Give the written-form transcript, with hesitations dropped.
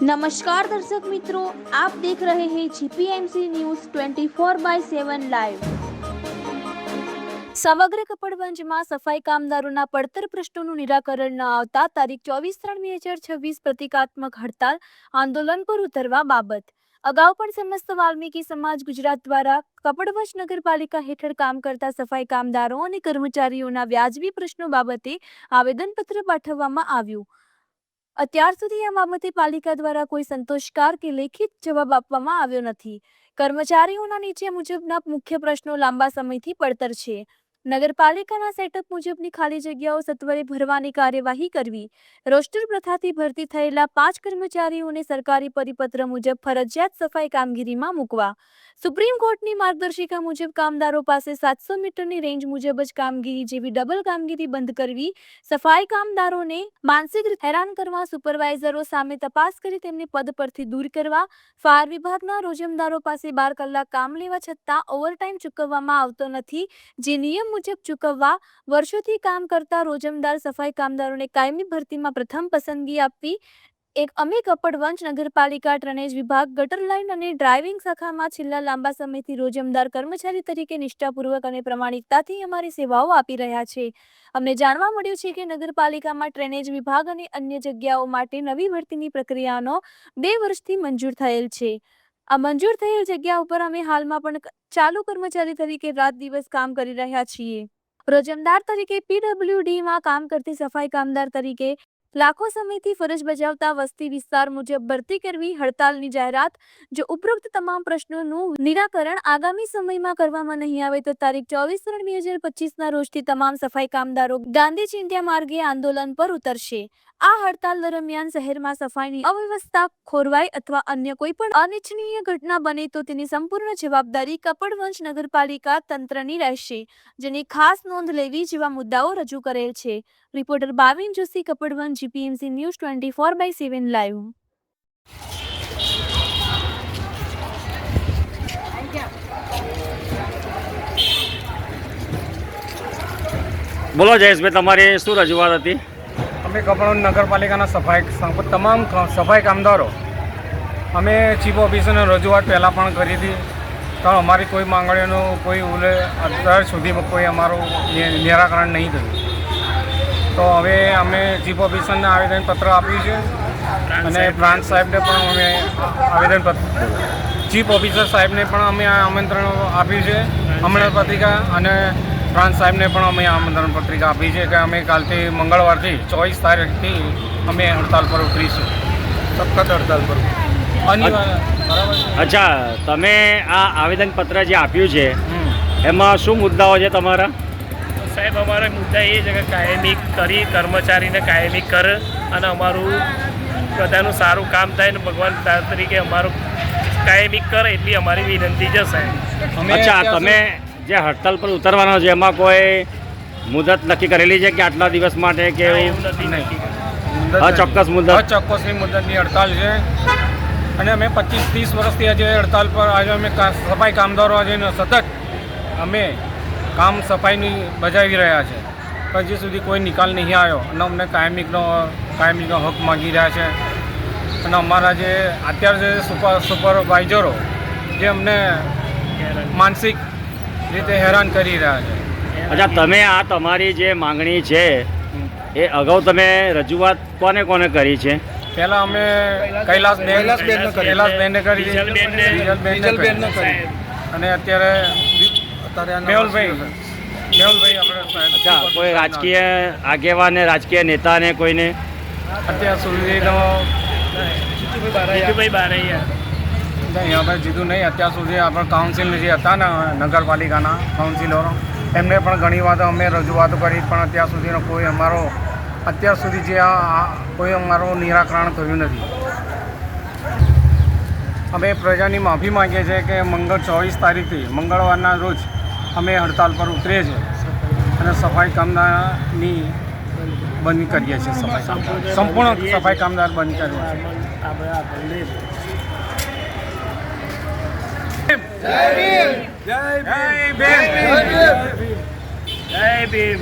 नमस्कार दर्शक मित्रों, आप देख रहे हैं जीपीएमसी न्यूज़ 24/7 लाइव। સમગ્ર કપડવંજમાં સફાઈ કામદારોના પડતર પ્રશ્નોનું નિરાકરણ ન આવતા તારીખ 24/3/2026 પ્રતિકાત્મક હડતાલ આંદોલન પર ઉતરવા બાબત અગાઉ પણ સમસ્ત વાલ્મીકી સમાજ ગુજરાત દ્વારા કપડવંજ નગરપાલિકા હેઠળ કામ કરતા સફાઈ કામદારો અને કર્મચારીઓના વ્યાજબી પ્રશ્નો બાબતે આવેદનપત્ર પાઠવવામાં આવ્યું। અત્યાર સુધી આ બાબતે પાલિકા દ્વારા કોઈ સંતોષકાર કે લેખિત જવાબ આપવામાં આવ્યો નથી। કર્મચારીઓના નીચે મુજબના મુખ્ય પ્રશ્નો લાંબા સમયથી પડતર છે। નગરપાલિકાના સેટઅપ મુજબની ખાલી જગ્યાઓ સત્વરે ભરવાની કાર્યવાહી કરવી, રોસ્ટર પ્રથાથી ભરતી થયેલા 5 કર્મચારીઓને સરકારી પરિપત્ર મુજબ ફરજિયાત સફાઈ કામગીરીમાં મૂકવા, સુપ્રીમ કોર્ટની માર્ગદર્શિકા મુજબ કામદારો પાસે 700 મીટરની રેન્જ મુજબ જ કામગીરી જેવી ડબલ કામગીરી બંધ કરવી, સફાઈ કામદારોને માનસિક રીતે હેરાન કરવા, સુપરવાઇઝરો સામે તપાસ કરી તેમને પદ પરથી દૂર કરવા, ફાયર વિભાગના રોજમદારો પાસે 12 કલાક કામ લેવા છતાં ઓવરટાઈમ ચૂકવવામાં આવતો નથી, જે નિયમ મુજબ ચૂકવવા, વર્ષોથી કામ કરતા રોજમદાર સફાઈ કામદારોને કાયમી ભરતીમાં પ્રથમ પસંદગી આપવી। અમે કપડવંજ નગરપાલિકા ડ્રેનેજ વિભાગ, ગટર લાઇન અને ડ્રાઇવિંગ શાખામાં છેલ્લા લાંબા સમયથી રોજમદાર કર્મચારી તરીકે નિષ્ઠાપૂર્વક અને પ્રમાણિકતાથી અમારી સેવાઓ આપી રહ્યા છે। અમને જાણવા મળ્યું છે કે નગરપાલિકામાં ડ્રેનેજ વિભાગ અને અન્ય જગ્યાઓ માટે નવી ભરતીની પ્રક્રિયાનો 2 વર્ષથી મંજૂર થયેલ છે। આ મંજૂર થયેલ જગ્યા ઉપર અમે હાલમાં પણ ચાલુ કર્મચારી તરીકે રાત દિવસ કામ કરી રહ્યા છીએ। રોજમદાર તરીકે પીડબ્લ્યુડીમાં કામ કરતી સફાઈ કામદાર તરીકે લાખો સમયથી ફરજ બજાવતા વસ્તી વિસ્તાર મુજબ ભરતી કરવી, હડતાલની જાહેરાત। જો ઉપરોક્ત તમામ પ્રશ્નોનું નિરાકરણ આગામી સમયમાં કરવામાં નહીં આવે તો તારીખ 24/3/2025ના રોજથી તમામ સફાઈ કામદારો ગાંધી ચિંધ્યા માર્ગે આંદોલન પર ઉતરશે। આ હડતાલ દરમિયાન શહેરમાં સફાઈની અવ્યવસ્થા ખોરવાય અથવા અન્ય કોઈ પણ અનિચ્છનીય ઘટના બને તો તેની સંપૂર્ણ જવાબદારી કપડવંજ નગરપાલિકા તંત્રની રહેશે, જેની ખાસ નોંધ લેવી જેવા મુદ્દાઓ રજૂ કરેલ છે। Reporter Bhavin Joshi, Kapadvanj, GPMC news 24/7 live. બોલો જયેશભાઈ, તમારી શું રજૂઆત હતી? અમે કપડવંજ નગરપાલિકાના તમામ સફાઈ કામદારો અમે ચીફ ઓફિસરને રજૂઆત પહેલાં પણ કરી હતી, પણ અમારી કોઈ માંગણીઓનું કોઈ અત્યાર સુધીમાં કોઈ અમારું નિરાકરણ નહીં થયું। તો હવે અમે ચીફ ઓફિસરને આવેદનપત્ર આપ્યું છે અને બ્રાન્ચ સાહેબને પણ અમે આવેદનપત્ર ચીફ ઓફિસર સાહેબને પણ અમે આમંત્રણ આપ્યું છે, આમંત્રણ પત્રિકા, અને બ્રાન્ચ સાહેબને પણ અમે આમંત્રણ પત્રિકા આપી છે કે અમે કાલથી મંગળવારથી 24 તારીખથી અમે હડતાલ પર ઉતરીશું, સખત હડતાલ પર અનિવાર્ય। બરાબર। અચ્છા, તમે આ આવેદનપત્ર જે આપ્યું છે એમાં શું મુદ્દાઓ છે તમારા? સાહેબ, અમારા મુદ્દા એ છે કે કાયમી કરી કર્મચારીને કાયમી કર અને અમારું બધાનું સારું કામ થાય ને ભગવાન તરીકે અમારું કાયમી કરે એટલી અમારી વિનંતી છે સાહેબ। અચ્છા, તમે જે હડતાલ પર ઉતરવાનો છે એમાં કોઈ મુદત નક્કી કરેલી છે કે આટલા દિવસ માટે કે એવું નથી નક્કી કર્યું। અચોક્કસ મુદત? અચોક્કસની મુદતની હડતાલ છે અને અમે 25-30 વર્ષથી આજે હડતાલ પર આજે અમે સફાઈ કામદારો આજે સતત અમે કામ સફાઈની બજાવી રહ્યા છે, પણ હજી સુધી કોઈ નિકાલ નહીં આવ્યો અને અમને કાયમીનો હક માગી રહ્યા છે અને અમારા જે અત્યારે જે સુપરવાઇઝરો જે અમને માનસિક રીતે હેરાન કરી રહ્યા છે। અચ્છા, તમે આ તમારી જે માંગણી છે એ અગાઉ તમે રજૂઆત કોને કોને કરી છે? પહેલાં અમે કૈલાસબેનને કરી, બીજલબેનને કરી અને અત્યારે મેહુલભાઈ આપણે। અચ્છા, કોઈ રાજકીય આગેવાન, રાજકીય નેતાને કોઈને અત્યાર સુધીનો જીતુભાઈ બારૈયા નહીં, આપણે જીધું નહીં, અત્યાર સુધી આપણે કાઉન્સિલ જે હતા ને નગરપાલિકાના કાઉન્સિલરો એમને પણ ઘણી વાર અમે રજૂઆતો કરી, પણ અત્યાર સુધીનો કોઈ અત્યાર સુધી જે કોઈ અમારું નિરાકરણ થયું નથી। અમે પ્રજાની માફી માંગીએ છીએ કે 24 તારીખથી મંગળવારના રોજ અમે હડતાલ પર ઉતરીએ છીએ અને સફાઈ કામદારની બંધ કરીએ છીએ, સંપૂર્ણ સફાઈ કામદાર બંધ કરીએ છીએ। જય ભીમ, જય ભીમ, જય ભીમ, જય ભીમ।